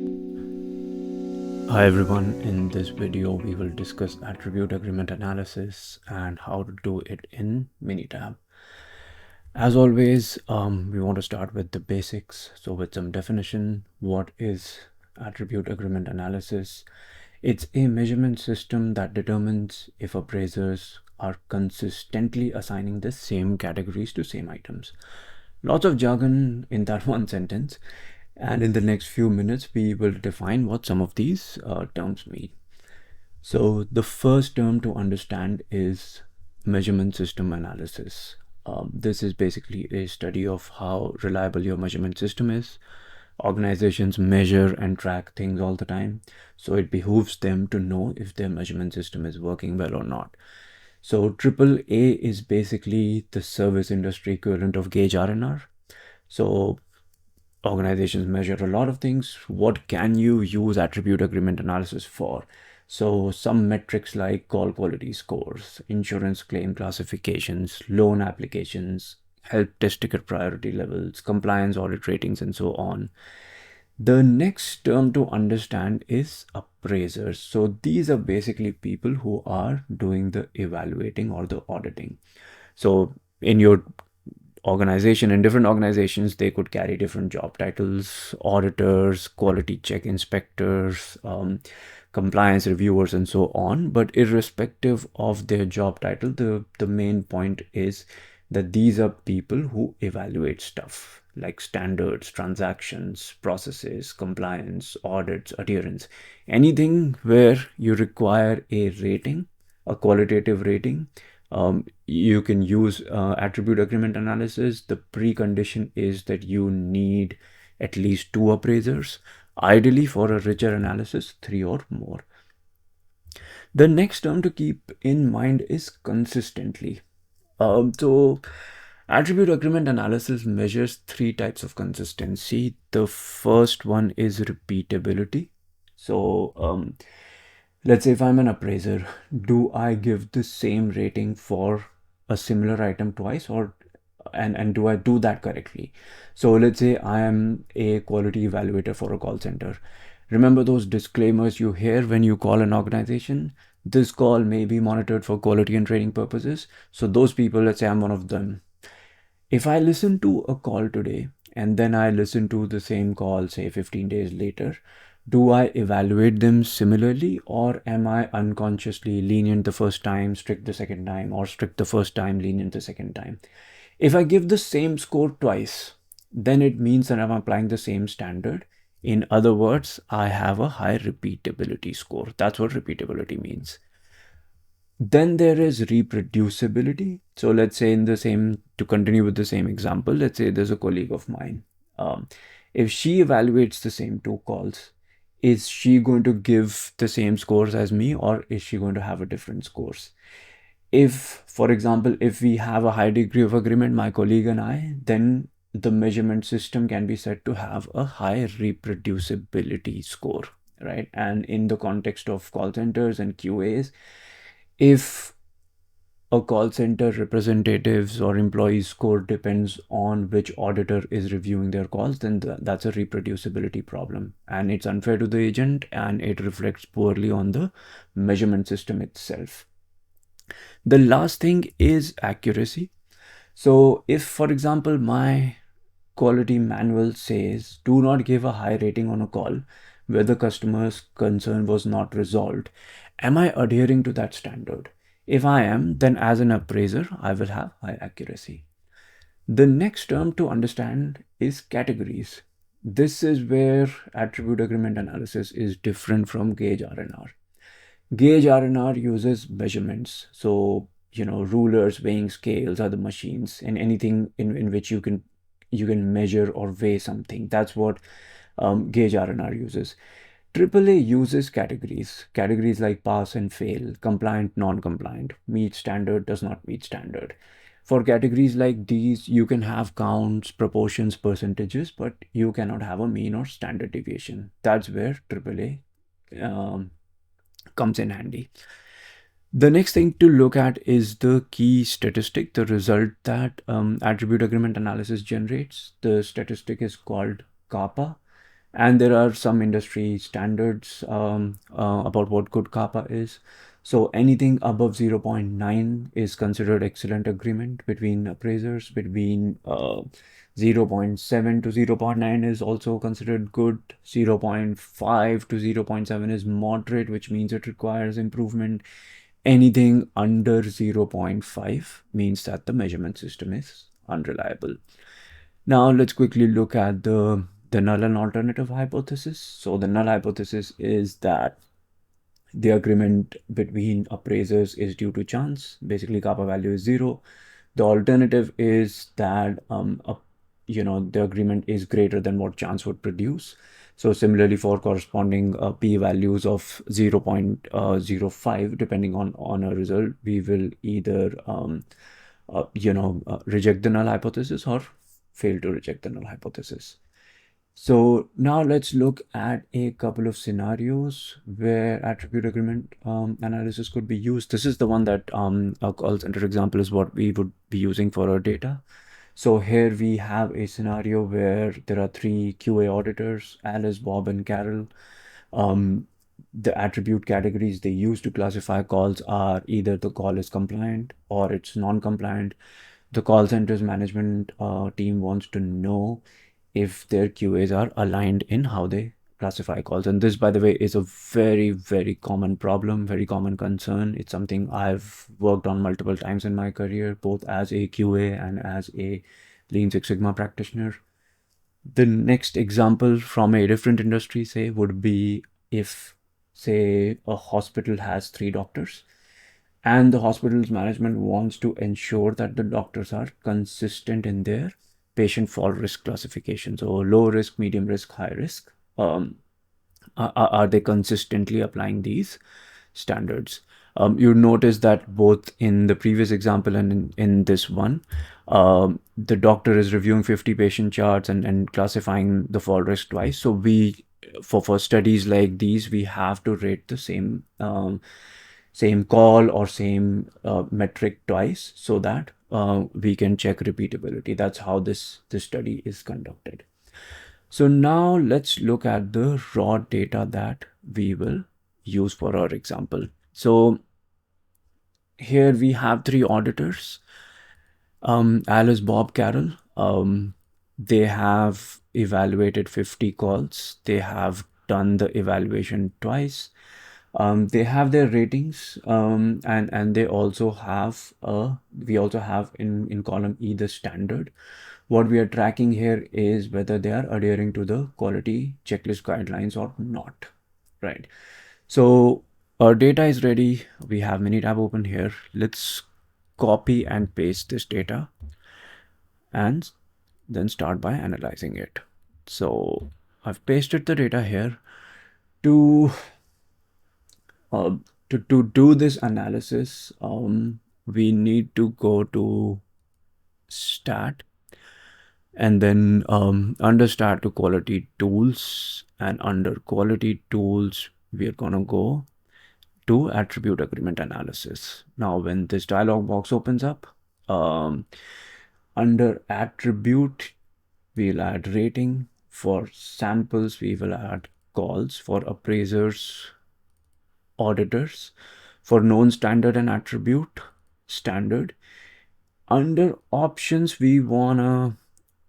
Hi everyone, in this video we will discuss attribute agreement analysis and how to do it in Minitab. As always, we want to start with the basics. So with some definition, what is attribute agreement analysis? It's a measurement system that determines if appraisers are consistently assigning the same categories to same items. Lots of jargon in that one sentence. And in the next few minutes, we will define what some of these terms mean. So the first term to understand is measurement system analysis. This is basically a study of how reliable your measurement system is. Organizations measure and track things all the time, so it behooves them to know if their measurement system is working well or not. So AAA is basically the service industry equivalent of gauge R&R. So organizations measure a lot of things. What can you use attribute agreement analysis for? So some metrics like call quality scores, insurance claim classifications, loan applications, help desk ticket priority levels, compliance audit ratings, and so on. The next term to understand is appraisers. So these are basically people who are doing the evaluating or the auditing. So in your organization, in different organizations, they could carry different job titles: auditors, quality check inspectors, compliance reviewers, and so on. But irrespective of their job title, the main point is that these are people who evaluate stuff like standards, transactions, processes, compliance, audits, adherence, anything where you require a rating, a qualitative rating. You can use attribute agreement analysis. The precondition is that you need at least 2 appraisers, ideally for a richer analysis, 3 or more. The next term to keep in mind is consistently. So attribute agreement analysis measures 3 types of consistency. The first one is repeatability. So let's say if I'm an appraiser, do I give the same rating for a similar item twice, or and do I do that correctly? So let's say I am a quality evaluator for a call center. Remember those disclaimers you hear when you call an organization? This call may be monitored for quality and training purposes. So those people, let's say I'm one of them. If I listen to a call today and then I listen to the same call, say 15 days later, do I evaluate them similarly, or am I unconsciously lenient the first time, strict the second time, or strict the first time, lenient the second time? If I give the same score twice, then it means that I'm applying the same standard. In other words, I have a high repeatability score. That's what repeatability means. Then there is reproducibility. So let's say to continue with the same example, let's say there's a colleague of mine. If she evaluates the same 2 calls, is she going to give the same scores as me, or is she going to have a different scores? If, for example, if we have a high degree of agreement, my colleague and I, then the measurement system can be said to have a high reproducibility score, right? And in the context of call centers and QAs, if a call center representatives or employees score depends on which auditor is reviewing their calls, then that's a reproducibility problem, and it's unfair to the agent, and it reflects poorly on the measurement system itself. The last thing is accuracy. So if, for example, my quality manual says do not give a high rating on a call where the customer's concern was not resolved, am I adhering to that standard? If I am, then as an appraiser, I will have high accuracy. The next term to understand is categories. This is where attribute agreement analysis is different from gauge R&R. Gauge R&R uses measurements. So, rulers, weighing scales are the machines, and anything in which you can measure or weigh something. That's what gauge R&R uses. AAA uses categories like pass and fail, compliant, non-compliant, meet standard, does not meet standard. For categories like these, you can have counts, proportions, percentages, but you cannot have a mean or standard deviation. That's where AAA comes in handy. The next thing to look at is the key statistic, the result that attribute agreement analysis generates. The statistic is called kappa. And there are some industry standards about what good kappa is. So anything above 0.9 is considered excellent agreement between appraisers. Between 0.7 to 0.9 is also considered good. 0.5 to 0.7 is moderate, which means it requires improvement. Anything under 0.5 means that the measurement system is unreliable. Now let's quickly look at the null and alternative hypothesis. So the null hypothesis is that the agreement between appraisers is due to chance. Basically, kappa value is 0. The alternative is that the agreement is greater than what chance would produce. So similarly, for corresponding p-values of 0.05, depending on a result, we will either reject the null hypothesis or fail to reject the null hypothesis. So now let's look at a couple of scenarios where attribute agreement analysis could be used. This is the one that a call center example is what we would be using for our data. So here we have a scenario where there are 3 QA auditors, Alice, Bob, and Carol. The attribute categories they use to classify calls are either the call is compliant or it's non-compliant. The call center's management team wants to know if their QAs are aligned in how they classify calls. And this, by the way, is a very, very common problem, very common concern. It's something I've worked on multiple times in my career, both as a QA and as a Lean Six Sigma practitioner. The next example from a different industry, say, would be if, say, a hospital has 3 doctors and the hospital's management wants to ensure that the doctors are consistent in their patient fall risk classification. So low risk, medium risk, high risk. Are they consistently applying these standards? You notice that both in the previous example and in this one, the doctor is reviewing 50 patient charts and classifying the fall risk twice. So we, for studies like these, we have to rate the same call or same metric twice so that we can check repeatability. That's how this study is conducted. So now let's look at the raw data that we will use for our example. So here we have 3 auditors, Alice, Bob, Carol. They have evaluated 50 calls. They have done the evaluation twice. They have their ratings, and they also have we also have in column E the standard. What we are tracking here is whether they are adhering to the quality checklist guidelines or not, right? So our data is ready. We have Minitab open here. Let's copy and paste this data and then start by analyzing it. So I've pasted the data here. To do this analysis, we need to go to stat and then under stat to quality tools, and under quality tools we are gonna go to attribute agreement analysis. Now when this dialog box opens up, under attribute we'll add rating. For samples we will add calls. For appraisers, auditors. For known standard and attribute, standard. Under options we wanna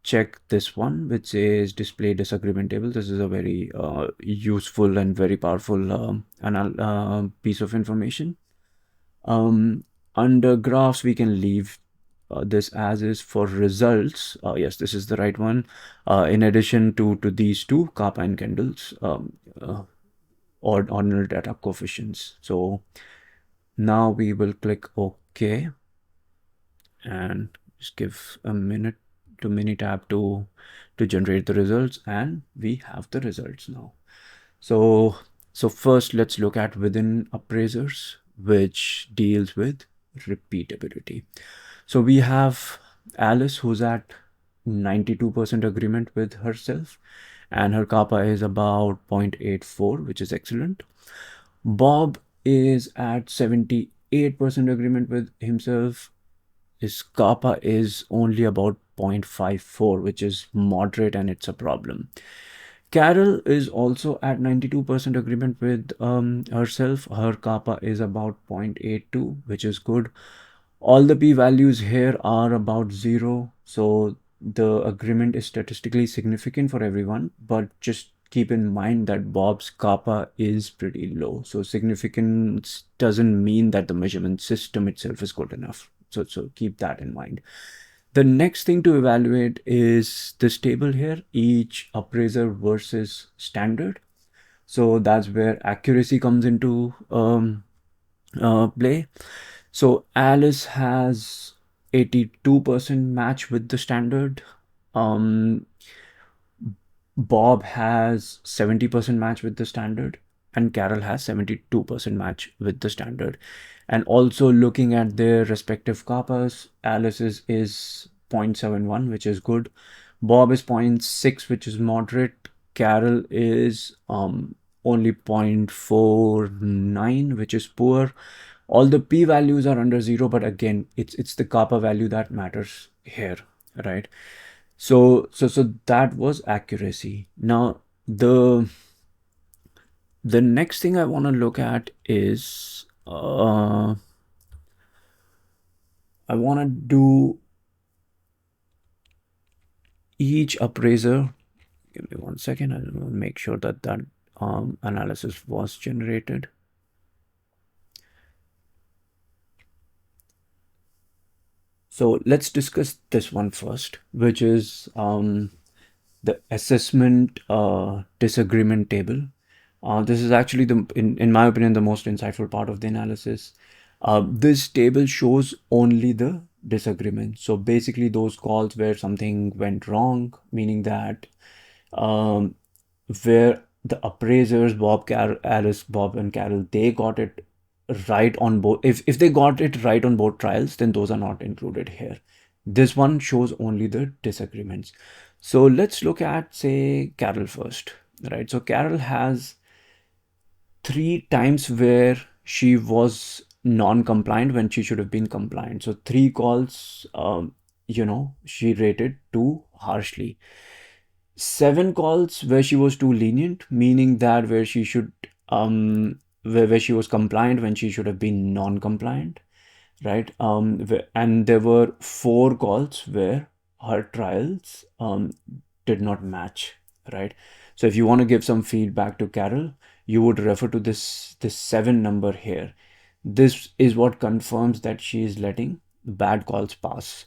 check this one which says display disagreement table. This is a very useful and very powerful piece of information. Under graphs we can leave this as is. For results, yes, this is the right one. In addition to these two, kappa and Kendall's ordinal data coefficients. So now we will click OK and just give a minute to Minitab to generate the results, and we have the results now. So first let's look at within appraisers, which deals with repeatability. So we have Alice, who's at 92% agreement with herself, and her kappa is about 0.84, which is excellent. Bob is at 78% agreement with himself. His kappa is only about 0.54, which is moderate, and it's a problem. Carol is also at 92% agreement with herself. Her kappa is about 0.82, which is good. All the p-values here are about 0, so the agreement is statistically significant for everyone, but just keep in mind that Bob's kappa is pretty low. So significance doesn't mean that the measurement system itself is good enough. So keep that in mind. The next thing to evaluate is this table here, each appraiser versus standard. So that's where accuracy comes into play. So Alice has 82% match with the standard. Um, Bob has 70% match with the standard, and Carol has 72% match with the standard. And also looking at their respective kappas, Alice's is 0.71, which is good. Bob is 0.6, which is moderate. Carol is only 0.49, which is poor. All the p values are under 0, but again, it's the kappa value that matters here, right? So that was accuracy. Now the next thing I want to look at is I want to do each appraiser. Give me 1 second. I will make sure that that analysis was generated. So let's discuss this one first, which is the assessment disagreement table. This is actually in my opinion, the most insightful part of the analysis. This table shows only the disagreement. So basically those calls where something went wrong, meaning that um, where the appraisers, Alice, Bob and Carol, they got it right on both. If they got it right on both trials, then those are not included here. This one shows only the disagreements. So let's look at, say, Carol first, right? So Carol has 3 times where she was non-compliant when she should have been compliant. So 3 calls, she rated too harshly. 7 calls where she was too lenient, meaning that where she should where she was compliant when she should have been non-compliant, right? And there were 4 calls where her trials did not match, right? So if you want to give some feedback to Carol, you would refer to this 7 number here. This is what confirms that she is letting bad calls pass.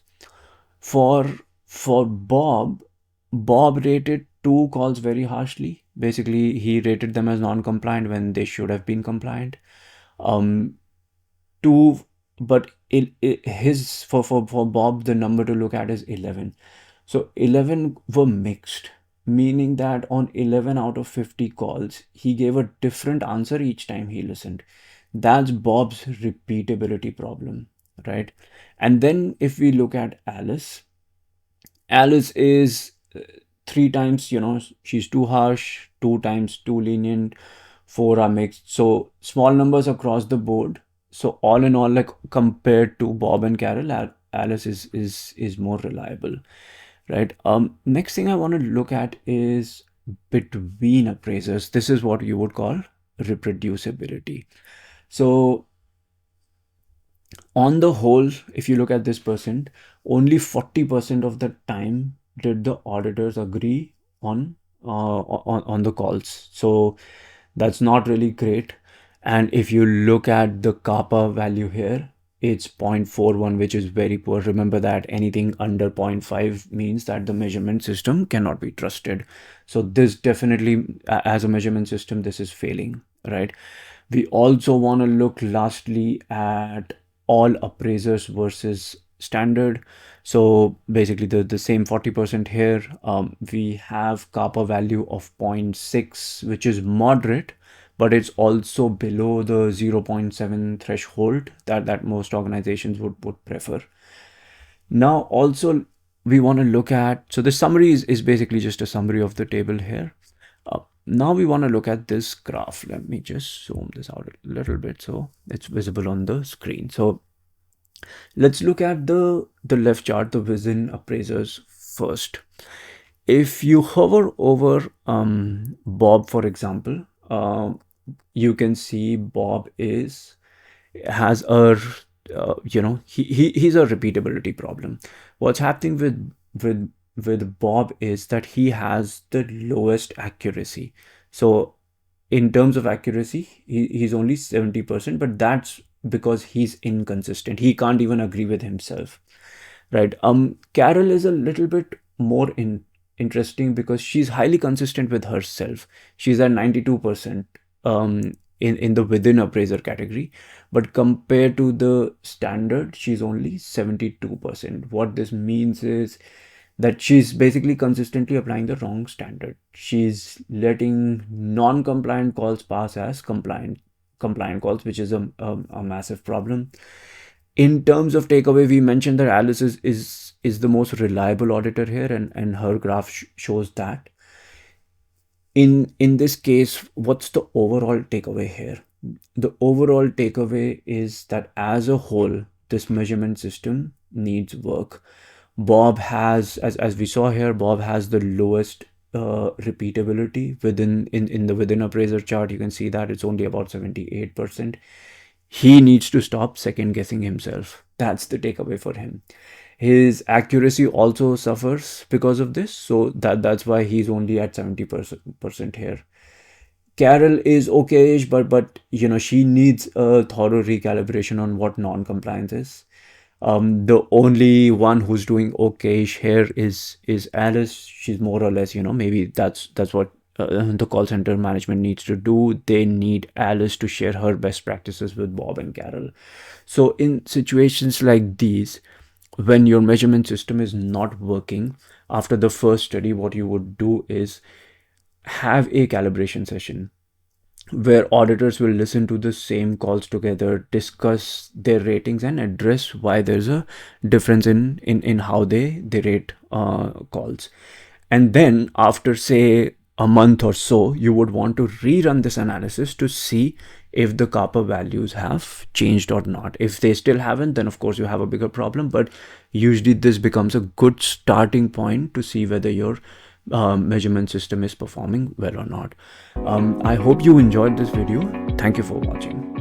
For Bob rated 2 calls very harshly. Basically, he rated them as non-compliant when they should have been compliant. Um, two, but his for Bob, the number to look at is 11. So 11 were mixed, meaning that on 11 out of 50 calls, he gave a different answer each time he listened. That's Bob's repeatability problem, right? And then if we look at Alice is 3 times, she's too harsh, 2 times too lenient, 4 are mixed. So small numbers across the board. So all in all, like compared to Bob and Carol, Alice is more reliable, right? Next thing I want to look at is between appraisers. This is what you would call reproducibility. So on the whole, if you look at this percent, only 40% of the time did the auditors agree on the calls. So that's not really great. And if you look at the kappa value here, it's 0.41, which is very poor. Remember that anything under 0.5 means that the measurement system cannot be trusted. So this definitely, as a measurement system, this is failing, right? We also want to look lastly at all appraisers versus standard. So basically the same 40% here. We have kappa value of 0.6, which is moderate, but it's also below the 0.7 threshold that most organizations would prefer. Now also we want to look at, so the summary is basically just a summary of the table here. Now we want to look at this graph. Let me just zoom this out a little bit so it's visible on the screen. So let's look at the left chart, the Vision appraisers first. if you hover over Bob, for example, you can see Bob has a he's a repeatability problem. What's happening with Bob is that he has the lowest accuracy. So in terms of accuracy, he's only 70%, but that's because he's inconsistent. He can't even agree with himself, right? Carol is a little bit more interesting because she's highly consistent with herself. She's at 92% in the within appraiser category, but compared to the standard, she's only 72%. What this means is that she's basically consistently applying the wrong standard. She's letting non-compliant calls pass as compliant calls, which is a massive problem. In terms of takeaway, we mentioned that Alice is the most reliable auditor here, and her graph shows that. In this case, what's the overall takeaway here? The overall takeaway is that as a whole, this measurement system needs work. Bob has, as we saw here, Bob has the lowest repeatability in the within appraiser chart. You can see that it's only about 78%. He needs to stop second guessing himself. That's the takeaway for him. His accuracy also suffers because of this, so that's why he's only at 70% here. Carol is okay-ish, but she needs a thorough recalibration on what non-compliance is. The only one who's doing okay-ish here is Alice. She's more or less, maybe that's what the call center management needs to do. They need Alice to share her best practices with Bob and Carol. So in situations like these, when your measurement system is not working, after the first study, what you would do is have a calibration session where auditors will listen to the same calls together, discuss their ratings, and address why there's a difference in how they rate calls. And then after, say, a month or so, you would want to rerun this analysis to see if the kappa values have changed or not. If they still haven't, then of course you have a bigger problem, but usually this becomes a good starting point to see whether your measurement system is performing well or not. I hope you enjoyed this video. Thank you for watching.